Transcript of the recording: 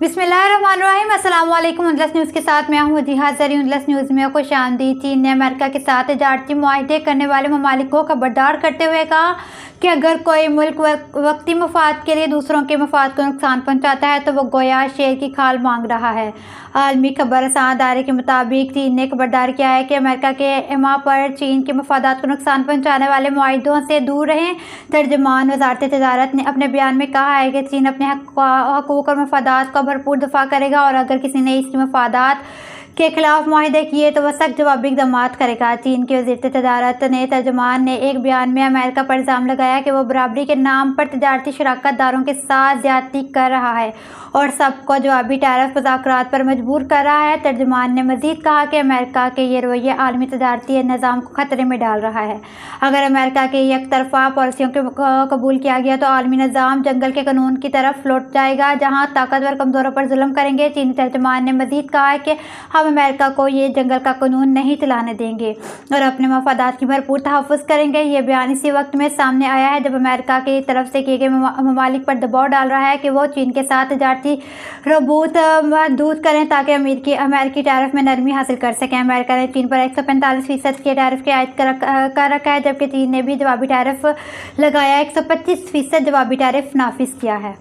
बिस्मिल्लाहिर्रहमानिर्रहीम। अस्सलाम वालेकुम। उंडलस न्यूज़ के साथ मैं हूँ जिहाद ज़री। उंडलस न्यूज़ में खुश आमदीद। चीन ने अमेरिका के साथ तजारती मुआहदे करने वाले ममालिक को खबरदार करते हुए कहा कि अगर कोई मुल्क वक्ती मफाद के लिए दूसरों के मफाद को नुकसान पहुँचाता है तो वो गोया शेर की खाल मांग रहा है। आलमी खबरसां अदारे के मुताबिक चीन ने खबरदार किया है कि अमेरिका के इमा पर चीन के मफादात को नुकसान पहुँचाने वाले मुआहदों से दूर रहें। तर्जमान वज़ारत तजारत ने अपने बयान में कहा है कि चीन अपने हकूक़ और मफादात का भरपूर दफा करेगा और अगर किसी ने इसके मफादात के खिलाफ मुआहदे किए तो वह सख्त जवाबी इक़दामात करेगा। चीन के वज़ीर तजारत ने तर्जमान ने एक बयान में अमेरिका पर इल्ज़ाम लगाया कि वह बराबरी के नाम पर तजारती शराकत दारों के साथ ज़्यादती कर रहा है और सबको जवाबी टैरिफ मुज़ाकरात पर मजबूर कर रहा है। तर्जमान ने मज़ीद कहा कि अमेरिका के ये रवैया आलमी तजारती निज़ाम को ख़तरे में डाल रहा है। अगर अमेरिका की एक तरफा पॉलिसियों को कबूल किया गया तो आलमी निज़ाम जंगल के कानून की तरफ लौट जाएगा जहाँ ताकतवर कमज़ोरों पर जुल्म करेंगे। चीनी तर्जमान ने मज़ीद कहा है कि हम अमेरिका को ये जंगल का कानून नहीं चलाने देंगे और अपने मफादात की भरपूर तहफ़्फ़ुज़ करेंगे। ये बयान इसी वक्त में सामने आया है जब अमेरिका की तरफ से किए गए ममालिक पर दबाव डाल रहा है कि वो चीन के साथ तजारती रबूत महदूद करें ताकि अमेरिकी टैरिफ में नरमी हासिल कर सकें। अमेरिका ने चीन पर 145% के टैरिफ की आयद कर रखा है जबकि चीन ने भी जवाबी टैरिफ लगाया 125% जवाबी टैरिफ नाफिज किया है।